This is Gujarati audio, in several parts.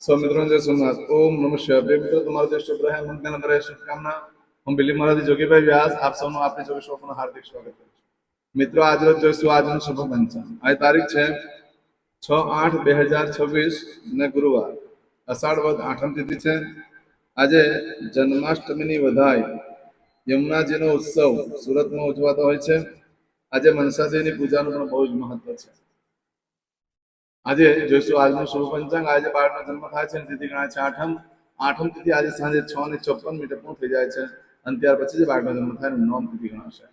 मित्रों जय सोमनाथ। ओम नमः शिवाय। प्रिय मित्रों, તમારો જે શુભ રહે, મંગલ રહે, શુભકામના। હું બિલી મહારાજ જોગીભાઈ વ્યાસ આપ સૌનું આપણી જોગી શોપનું હાર્દિક સ્વાગત કરું છું। મિત્રો, આજ રોજ જોઈશું આજનું શુભ પંચાંગ। આ તારીખ છે 6/8/2026 ને ગુરુવાર, અષાઢ વદ આઠમ તિથિ છે। આજે જન્માષ્ટમીની વધાઈ, યમુનાજીનો ઉત્સવ સુરતમાં ઉજવાતો હોય છે। આજે મનસાદેવીની પૂજાનું પણ બહુ જ મહત્વ છે। આજે જોઈશું આજનું શુભ પંચાંગ। આજે બાળકનો જન્મ થાય છે, તિથિ ગણાય છે આઠમ। આઠમ તિથિ આજે સાંજે 6:54 પૂર્ણ થઈ જાય છે અને ત્યાર પછી જે બાળકનો જન્મ થાય એનું નોમ તિથિ ગણાશે।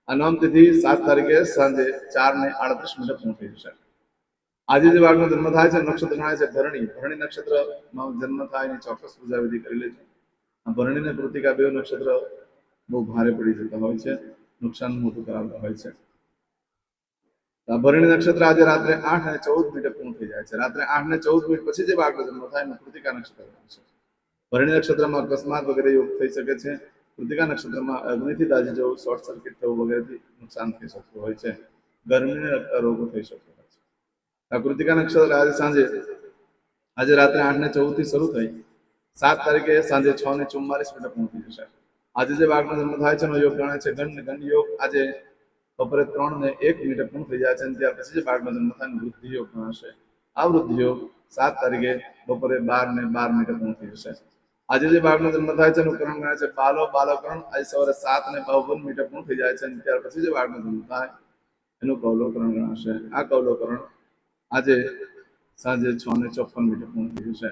આ નોમ તિથિ 7 તારીખે સાંજે 4:38 પૂર્ણ થઈ જશે। આજે જે બાળકનો જન્મ થાય છે નક્ષત્ર ગણાય છે ભરણી। ભરણી નક્ષત્રમાં જન્મ થાય એની ચોક્કસ પૂજા વિધિ કરી લેજો। આ ભરણી અને કૃતિકા બે નક્ષત્ર બહુ ભારે પડી જતા હોય છે, નુકસાન મોટું કરાવતા હોય છે। ભરણી નક્ષત્ર આજે રાત્રે 8:14 પૂર્ણ થઈ જાય છે। રાત્રે 8:14 પછી જે બાળકનો જન્મ થાય એનું કૃતિકા નક્ષત્ર છે। ભરણી નક્ષત્રમાં અકસ્માત વગેરે યોગ થઈ શકે છે। કૃતિકા નક્ષત્રમાં અગ્નિથી દાજી જવું, શોર્ટ સર્કિટ થવું વગેરેથી નુકસાન થઈ શકતું હોય છે। ગરમીને લગતા રોગો થઈ શકતા હોય છે। આ કૃતિકા નક્ષત્ર આજે રાત્રે 8:14 થી શરૂ થઈ 7 તારીખે સાંજે 6:44 પૂર્ણ થઈ જશે। આજે જે બાળકનો જન્મ થાય છે એનો યોગ ગણાય છે ગંડ યોગ। આજે બપોરે 3:01 પૂર્ણ થઈ જાય છે અને ત્યાર પછી જે બાળકનો જન્મ થાય વૃદ્ધિ યોગ ગણાશે। આ વૃદ્ધિ યોગ 7 તારીખે બપોરે 12:12 પૂર્ણ થઈ જશે। આજે જે બાળકનો જન્મ થાય છે એનું કરણ ગણાય છે બાલકરણ। આજે સવારે 7:52 પૂર્ણ થઈ જાય છે અને ત્યાર પછી જે બાળકનો જન્મ થાય એનું કૌલકરણ ગણાશે। આ કૌલકરણ આજે સાંજે 6:54 પૂર્ણ થઈ જશે।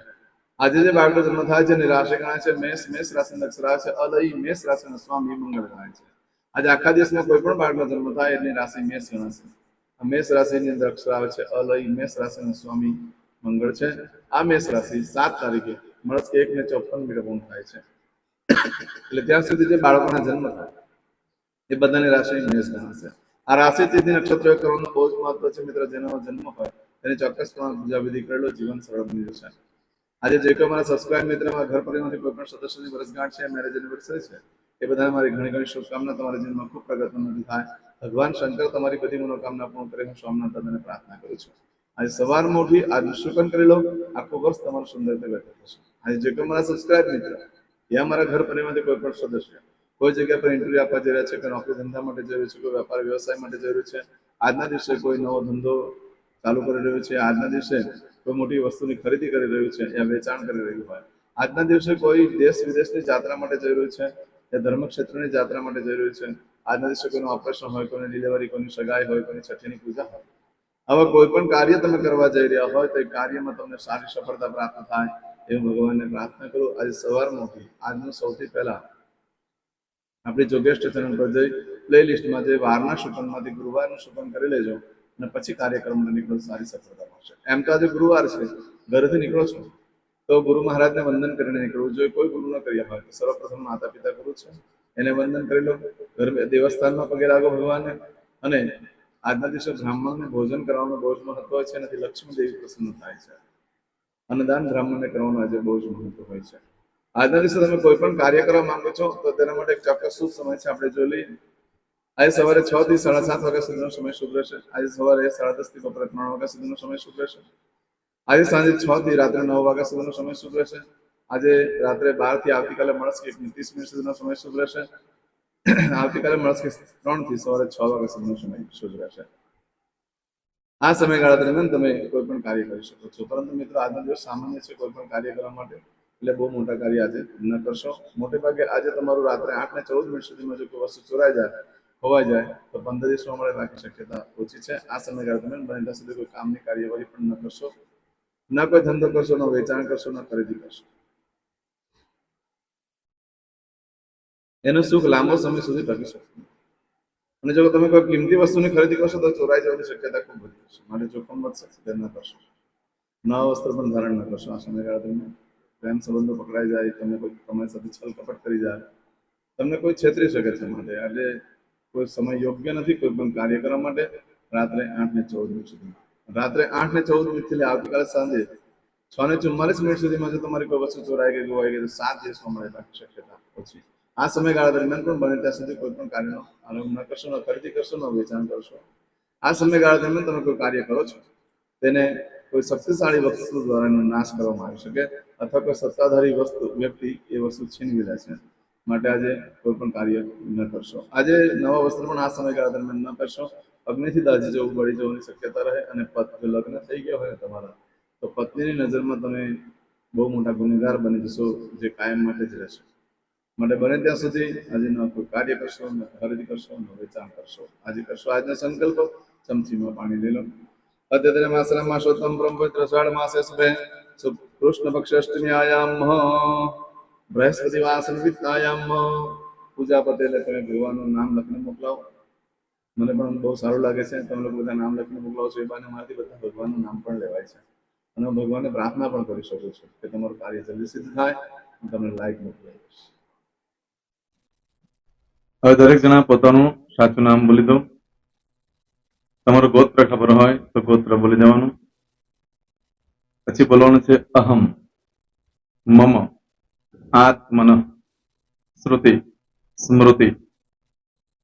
આજે જે બાળકનો જન્મ થાય છે એની રાશિ ગણાય છે મેષ। મેષ રાશિની અક્ષર છે અલય। મેષ રાશિના સ્વામી મંગળ ગણાય છે। આજે આખા દિવસમાં કોઈ પણ બાળકનો જન્મ થાય એની રાશિ મેષ ગણાશે। મેષ રાશિની અંદર અક્ષર આવે છે અલય। મેષ રાશિના સ્વામી મંગળ છે। આ મેષ રાશિ 7 તારીખે મળસ્કે 1:54 પૂર્ણ થાય છે। એટલે ત્યાં સુધી જે બાળકોના જન્મ થાય એ બધાની રાશિ મેષ ગણાશે। આ રાશિ તિથિ નક્ષત્ર કરવાનું બહુ જ મહત્વ છે મિત્ર। જેનો જન્મ હોય તેની ચોક્કસ પૂજા વિધિ કરેલો જીવન સરળ બની જશે। આજે જે કોઈ મારા સબસ્ક્રાઇબ મિત્ર, મારા ઘર પરિવારમાંથી કોઈ પણ સદસ્યની વર્ષગાંઠ છે, મેરેજ એનિવર્સરી છે, એ બધાને મારી ઘણી ઘણી શુભકામના। તમારા જીવનમાં ખૂબ પ્રગતિ થાય। ભગવાન શંકર તમારી બધી મનોકામના પૂર્ણ કરે, હું સ્વામિનાથ દાદાને પ્રાર્થના કરું છું। આજે સવારમાં ઉઠી આજનું શુકન કરી લો, આખું વર્ષ તમારું સુંદર રીતે વ્યતીત થશે। આજે જે કોઈ મારા સબસ્ક્રાઇબ મિત્ર યા મારા ઘર પરિવારમાંથી કોઈ પણ સદસ્ય કોઈ જગ્યા પર ઇન્ટરવ્યુ આપવા જઈ રહ્યા છે, કોઈ નોકરી ધંધા માટે જઈ રહ્યું છે, કોઈ વેપાર વ્યવસાય માટે જઈ રહ્યું છે, આજના દિવસે કોઈ નવો ધંધો ચાલુ કરી રહ્યું છે, આજના દિવસે કોઈ મોટી વસ્તુની ખરીદી કરી રહ્યું છે યા વેચાણ કરી રહ્યું હોય, આજના દિવસે કોઈ દેશ વિદેશની યાત્રા માટે જઈ રહ્યું છે યા ધર્મક્ષેત્રની યાત્રા માટે જઈ રહ્યું છે, આજના દિવસે કોઈનું ઓપરેશન હોય, કોઈની ડિલિવરી, કોઈની સગાઈ હોય, કોઈની છઠ્ઠીની પૂજા હોય, આવા કોઈ પણ કાર્ય તમે કરવા જઈ રહ્યા હોય તો એ કાર્યમાં તમને સારી સફળતા પ્રાપ્ત થાય એવું ભગવાનને પ્રાર્થના કરું। આજે સવારમાં ઉઠી આજનું સૌથી પહેલા આપણી જોગેસ્ટ ચેનલ પર જઈ પ્લે લિસ્ટમાં જે વારના શુકનમાંથી ગુરુવારનું શુકન કરી લેજો અને પછી કાર્યક્રમને નીકળો, સારી સફળતા મળશે। એમ તો આજે ગુરુવાર છે, ઘરેથી નીકળો છો તો ગુરુ મહારાજને વંદન કરીને નીકળવું જોઈએ। કોઈ ગુરુ ન કર્યા હોય તો સર્વપ્રથમ માતા પિતા ગુરુ છે એને વંદન કરી લો। ઘર દેવસ્થાનમાં પગે લાગો ભગવાનને। અને આજના દિવસે બ્રાહ્મણને ભોજન કરવાનું બહુ જ મહત્વ હોય છે, એનાથી લક્ષ્મી દેવી પ્રસન્ન થાય છે। અન્નદાન બ્રાહ્મણને કરવાનું આજે બહુ જ મહત્વ હોય છે। આજના દિવસે તમે કોઈ પણ કાર્ય કરવા માંગો છો તો તેના માટે એક ચોક્કસ શુભ સમય છે, આપણે જોઈ લઈએ। આજે સવારે 6 થી 7:30 વાગ્યા સુધીનો સમય શુભ રહેશે। આજે સવારે 10:30 થી બપોરે 3 વાગ્યા સુધીનો સમય શુભ રહેશે। આજે સાંજે 6 થી રાત્રે 9 વાગ્યા સુધીનો સમય શુભ રહેશે। આજે રાત્રે 12 થી આવતીકાલે મળસ્કે 1:30 સુધીનો સમય શુભ રહેશે। આવતીકાલે મળસ્કે 3 થી સવારે 6 વાગ્યા સુધીનો સમય શુભ રહેશે। આ સમયગાળા દરમિયાન તમે કોઈ પણ કાર્ય કરી શકો છો। પરંતુ મિત્રો, આજનો દિવસ સામાન્ય છે કોઈ પણ કાર્ય કરવા માટે, એટલે બહુ મોટા કાર્ય આજે ન કરશો। મોટે ભાગે આજે તમારું રાત્રે 8:14 સુધીમાં જો કોઈ વસ્તુ ચોરાઈ જાય, ખોવાઈ જાય તો 15 દિવસમાં મળે, બાકી શક્યતા ઓછી છે। આ સમયગાળા દરમિયાન બને ત્યાં સુધી કોઈ કામની કાર્યવાહી પણ ન કરશો, ન કોઈ ધંધો કરશો, ન વેચાણ કરશો, ન ખરીદી કરશો। એનું સુખ લાંબો સમય સુધી ટકી શકે। અને જો તમે કોઈ કિંમતી વસ્તુની ખરીદી કરશો તો ચોરાઈ જવાની શક્યતા ખૂબ વધી જશે, માટે જોખમ વધશે, તે ન કરશો। નવા વસ્ત્ર પણ ધારણ ન કરશો આ સમયગાળા દરમિયાન। પ્રેમ સંબંધો પકડાઈ જાય, તમને કોઈ તમારી સાથે છલ કપટ કરી જાય, તમને કોઈ છેતરી શકે છે, માટે આજે કોઈ સમય યોગ્ય નથી કોઈ પણ કાર્ય કરવા માટે। રાત્રે 8:14 સુધી, રાત્રે 8:14 થી આવતીકાલે સાંજે 6:44 સુધીમાં જો તમારી કોઈ વસ્તુ ચોરાઈ ગઈ, ગોવાઈ ગઈ તો 7 દિવસમાં મળે, બાકી શક્યતા ઓછી। આ સમયગાળા દરમિયાન પણ બને ત્યાં સુધી કોઈ પણ કાર્યનો આરંભ ન કરશો, ન ખરીદી કરશો, ન વેચાણ કરશો। આ સમયગાળા દરમિયાન તમે કોઈ કાર્ય કરો છો તેને કોઈ શક્તિશાળી વસ્તુ દ્વારા એનો નાશ કરવામાં આવી શકે, અથવા કોઈ સત્તાધારી વ્યક્તિ એ વસ્તુ છીનવી લે છે. માટે આજે કોઈ પણ કાર્ય ન કરશો. આજે નવા વસ્ત્ર પણ આ સમયગાળા દરમિયાન ન કરશો. અગ્નિથી દાઝી જવું, બળી જવાની શક્યતા રહે. અને લગ્ન થઈ ગયા હોય તમારા, તો પત્નીની નજરમાં તમે બહુ મોટા ગુનેગાર બની જશો, જે કાયમ માટે જ રહેશે. માટે બને ત્યાં સુધી આજે ન કોઈ કાર્ય કરશો, ન ખરીદી કરશો, ન વેચાણ કરશો. આજે કરશો આજનો સંકલ્પ. ચમચીમાં પાણી લઈ લો. અદ્યતન માસના શોતમ બ્રહ્મ પવિત્ર અષાઢ માસે શુભે કૃષ્ણ પક્ષ અષ્ટમીયાયામ બૃહસ્પતિ વાસન વિત્તાયામ પૂજા પટેલે તમે ભગવાનનું નામ લખીને મોકલાવો. મને પણ બહુ સારું લાગે છે તમે લોકો બધા નામ લખીને મોકલાવો છો. એ બાને મારાથી બધા ભગવાનનું નામ પણ લેવાય છે. અને હું ભગવાનને પ્રાર્થના પણ કરી શકું છું કે તમારું કાર્ય જલ્દી સિદ્ધ થાય. હું તમને લાઈક મોકલાવીશ. હવે દરેક જણા પોતાનું સાચું નામ બોલી દો. તમારું ગોત્ર ખબર હોય તો ગોત્ર બોલી દેવાનું. પછી બોલવાનું છે અહમ, મમ, આત્મન, શ્રુતિ, સ્મૃતિ,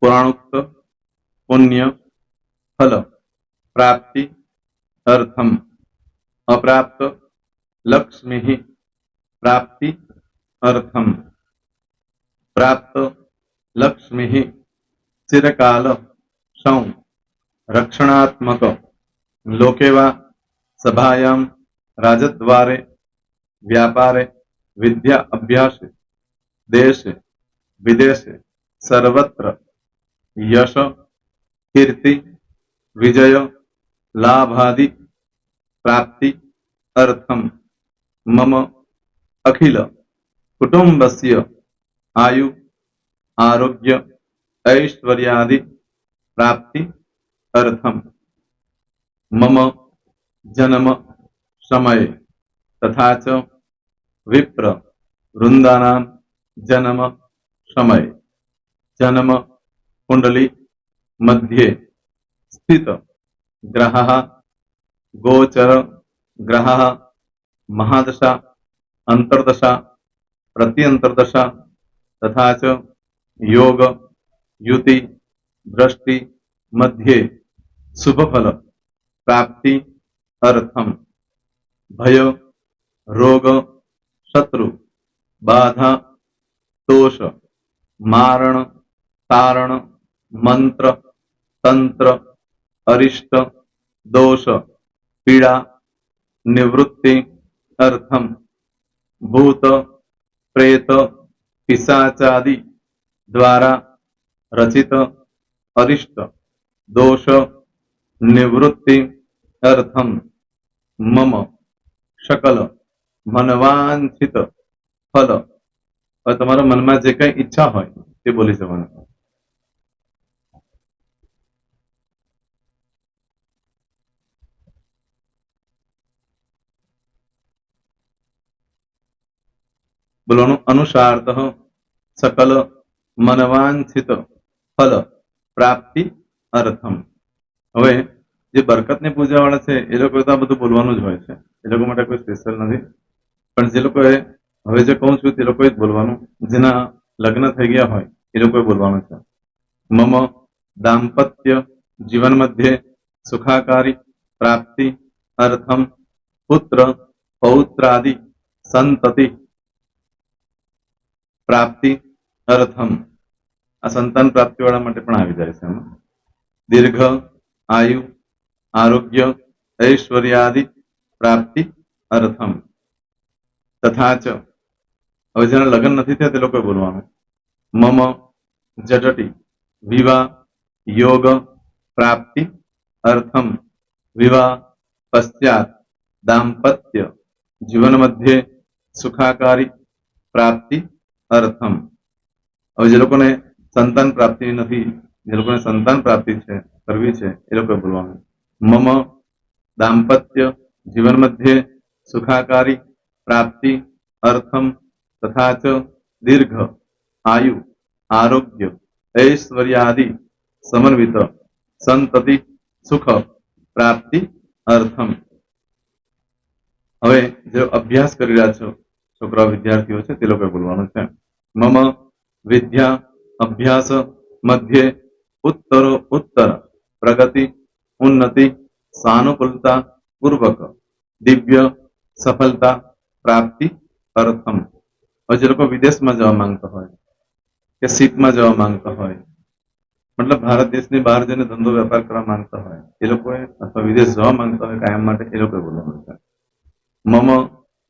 પુરાણોક્ત, પુણ્ય, ફલ, પ્રાપ્તિ, અર્થમ, અપ્રાપ્ત, લક્ષ્મી, પ્રાપ્તિ, અર્થમ, પ્રાપ્ત, લક્ષ્મી, ચિરકાલ, સૌ, રક્ષણાત્મક, લોકેવા, સભાયામ, રાજદ્વારે, વ્યાપારે, વિદ્યા અભ્યાસે, દેશે, વિદેશે, સર્વત્ર, યશ, કીર્તિ, વિજય, લાભાદિ, પ્રાપ્તિ, અર્થમ, મમ, અખિલ, કુટુંબસ્ય, આયુ, આરોગ્ય, ऐश्वर्यादि, प्राप्ति, अर्थम, मम, जन्म, समय, तथा च विप्र, वृंदानां, जन्म, समय, जन्म, कुंडली, मध्ये, स्थित, ग्रहः, गोचर, ग्रहः, महादशा, अंतर्दशा, प्रत्यंतर्दशा, तथा च योग, युति, दृष्टि, मध्ये, शुभ फल, प्राप्ति, अर्थम, भय, रोग, शत्रु, बाधा, दोष, मारण, तारण, मंत्र, तंत्र, अरिष्ट, दोष, पीड़ा, निवृत्ति, अर्थम, भूत, प्रेत, पिशाचादि द्वारा रचित अरिष्ट, दोष, निवृत्ति, अर्थम, मम, सकल, मनवांछित फल. હવે તમારા મનમાં જે કઈ ઈચ્છા હોય તે બોલી જવાનું. બોલવાનું અનુસારતઃ सकल मनवांछित फल प्राप्ति अर्थम. હવે જે બરકતની પૂજા વાળા છે એ લોકો તો આ બધું બોલવાનું જ હોય છે. એ લોકો માટે કોઈ સ્પેશિયલ નથી. પણ જે લોકોએ હવે જે કહું છું તે લોકોએ જ બોલવાનું. જેના લગ્ન થઈ ગયા હોય એ લોકોએ બોલવાનું છે. મમ દાંપત્ય જીવન મધ્યે સુખાકારી પ્રાપ્તિ અર્થમ પુત્ર પૌત્રાદિ સંતતિ પ્રાપ્તિ અર્થમ. આ સંતાન પ્રાપ્તિ વાળા માટે પણ આવી જાય છે. દીર્ઘ આયુ આરોગ્ય ऐश्वर्यादि પ્રાપ્તિ અર્થમ. તથા ચ હવે જેના લગ્ન નથી થયા તે લોકોએ બોલવાનું. મમ જટટી વિવાહ યોગ પ્રાપ્તિ અર્થમ વિવાહ પશ્ચાત દાંપત્ય જીવન મધ્યે સુખાકારી પ્રાપ્તિ અર્થમ. હવે જે લોકોને સંતાન પ્રાપ્તિ નથી, જે લોકોને સંતાન પ્રાપ્તિ છે કરવી છે એ લોકોએ બોલવાનું. મમ દાંપત્ય જીવન મધ્યે સુખાકારી પ્રાપ્તિ અર્થમ તથા ચ દીર્ઘ આયુ આરોગ્ય ऐश्वर्यादि समन्वित संतति सुख प्राप्ति अर्थम. હવે જે અભ્યાસ કરી રહ્યા છો છોકરા વિદ્યાર્થીઓ છે તે લોકોએ બોલવાનું છે. મમ વિદ્યા અભ્યાસ મધ્યે ઉત્તર પ્રગતિ ઉન્નતિ સાનુકૂલતા પૂર્વક દિવ્ય સફળતા પ્રાપ્તિ અર્થમ. હવે જે લોકો વિદેશમાં જવા માંગતા હોય કે શીપમાં જવા માંગતા હોય, મતલબ ભારત દેશની બહાર જઈને ધંધો વેપાર કરવા માંગતા હોય એ લોકોએ, અથવા વિદેશ જવા માંગતા હોય કાયમ માટે, એ લોકોએ બોલવાનું છે. મમ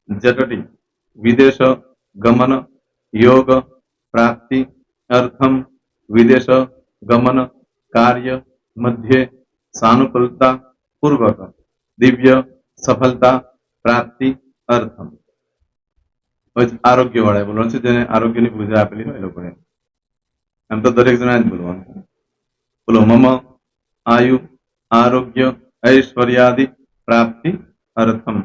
જટટી વિદેશ ગમન યોગ પ્રાપ્તિ અર્થમ વિદેશ ગમન કાર્ય મધ્યે સાનુકૂળતા પૂર્વક દિવ્ય સફળતા પ્રાપ્તિ અર્થમ. હવે આરોગ્ય વાળા બોલવાનું છે, જેને આરોગ્યની પૂજા આપેલી હોય એ લોકોએ. એમ તો દરેક જણા જ બોલવાનું. બોલો મમ આયુ આરોગ્ય ઐશ્વર્યાદિ પ્રાપ્તિ અર્થમ.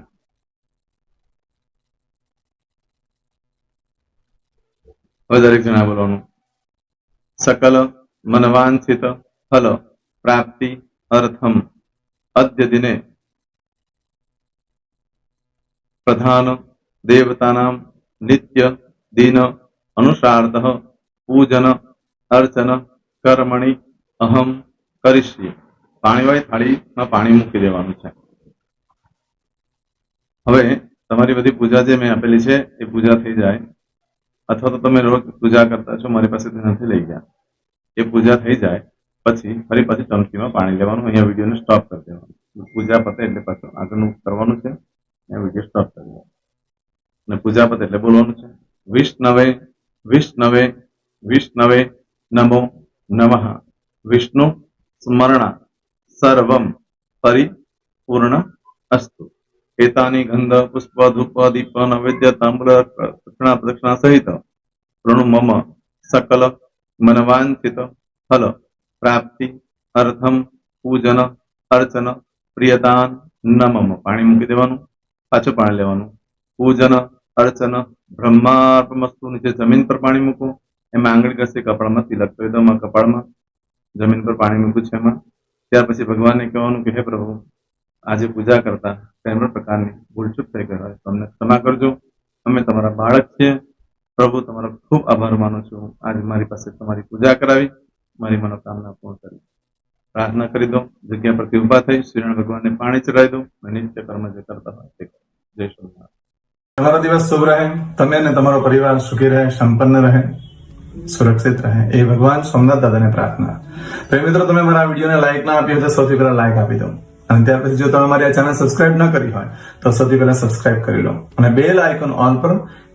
હવે દરેક જણા બોલવાનું. સકલ મનવાંછિત ફલ પ્રાપ્તિ અર્થમ અદ્ય દિને પ્રધાન દેવતાનામ નિત્ય દિન અનુસાર્ધ પૂજન અર્ચન કર્મણિ અહમ કરીશ્યે. પાણીવાળી થાળીમાં પાણી મૂકી દેવાનું છે. હવે તમારી બધી પૂજા જે મેં આપેલી છે એ પૂજા થઈ જાય, અથવા તો તમે રોજ પૂજા કરતા છો, મારી પાસેથી નથી લઈ ગયા, એ પૂજા થઈ જાય પછી ફરી પાછી ચમચીમાં પાણી લેવાનું. અહીંયા વિડીયોને સ્ટોપ કરી દેવાનું. પૂજા પતે એટલે પાછું આગળનું કરવાનું છે. અહીંયા વિડીયો સ્ટોપ કરી દેવાનું અને પૂજા પતે એટલે બોલવાનું છે વિષ્ણવે વિષ્ણવે વિષ્ણવે નમો નમઃ વિષ્ણુ સ્મરણા સર્વમ પરિપૂર્ણ અસ્તુ. એતાની ગંધ પુષ્પ ધૂપ દીપ નૈવેદ્ય તાંબૂલ પ્રદક્ષિણા સહિત પ્રણુ મમ સકલ મનવાંછિત ફલ પ્રાપ્તિ અર્થમ પૂજન અર્ચન પ્રિયતાન નમમ. પાણી મૂકી દેવાનું, પાછું પાણી લેવાનું. પૂજન અર્ચન બ્રહ્માર્પણમસ્તુ. નીચે જમીન પર પાણી મૂકો, એમાં આંગળી ઘસી કપાળમાં તિલક કરી દો. કપાળમાં જમીન પર પાણી મૂક્યું છે એમાં. ત્યાર પછી ભગવાનને કહેવાનું કે હે પ્રભુ, આજે પૂજા કરતા કઈ પણ પ્રકારની ભૂલચૂક થઈ ગઈ હોય તો અમને ક્ષમા કરજો. અમે તમારા બાળક છીએ પ્રભુ, તમારો ખૂબ આભાર માનું છું. આજે મારી પાસે તમારી પૂજા કરાવી, મારી મનોકામના પૂર્ણ કરી. પ્રાર્થના કરી દો. જગ્યા પરથી ઉભા થઈ શ્રીનારાયણ ભગવાનને પાણી ચડાવી દો અને નિત્ય કર્મ જે કરતા હોય તે કરો. જય સ્વામિનારાયણ. તમારો દિવસ શુભ રહે, તમે અને તમારો પરિવાર સુખી રહે, સંપન્ન રહે, સુરક્ષિત રહે, એ ભગવાન સોમનાથ દાદાને પ્રાર્થના. તો મિત્રો, તમે મારા વિડીયોને લાઈક ના આપી હોય તો સૌથી પહેલા લાઈક આપી દો, અને ત્યાર પછી જો તમે મારી આ ચેનલ સબસ્ક્રાઇબ ન કરી હોય તો સૌથી પહેલા સબસ્ક્રાઇબ કરી લો અને બેલ આઇકોન ઓલ પર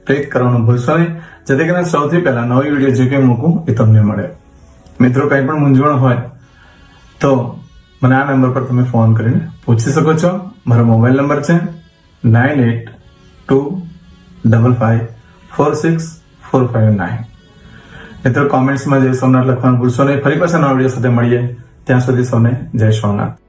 ક્લિક કરવાનું ભૂલશો નહીં, જેથી કરીને સૌથી પહેલા નવી વિડીયો જે કંઈ મૂકું એ તમને મળે. મિત્રો, કંઈ પણ મૂંઝવણ હોય તો મને આ નંબર પર તમે ફોન કરીને પૂછી શકો છો. મારો મોબાઈલ નંબર છે 9825546459. મિત્રો, કોમેન્ટ્સમાં જય સોમનાથ લખવાનું ભૂલશો નહીં. ફરી પાછા નવા વિડીયો સાથે મળીએ. ત્યાં સુધી સૌને જય સોમનાથ.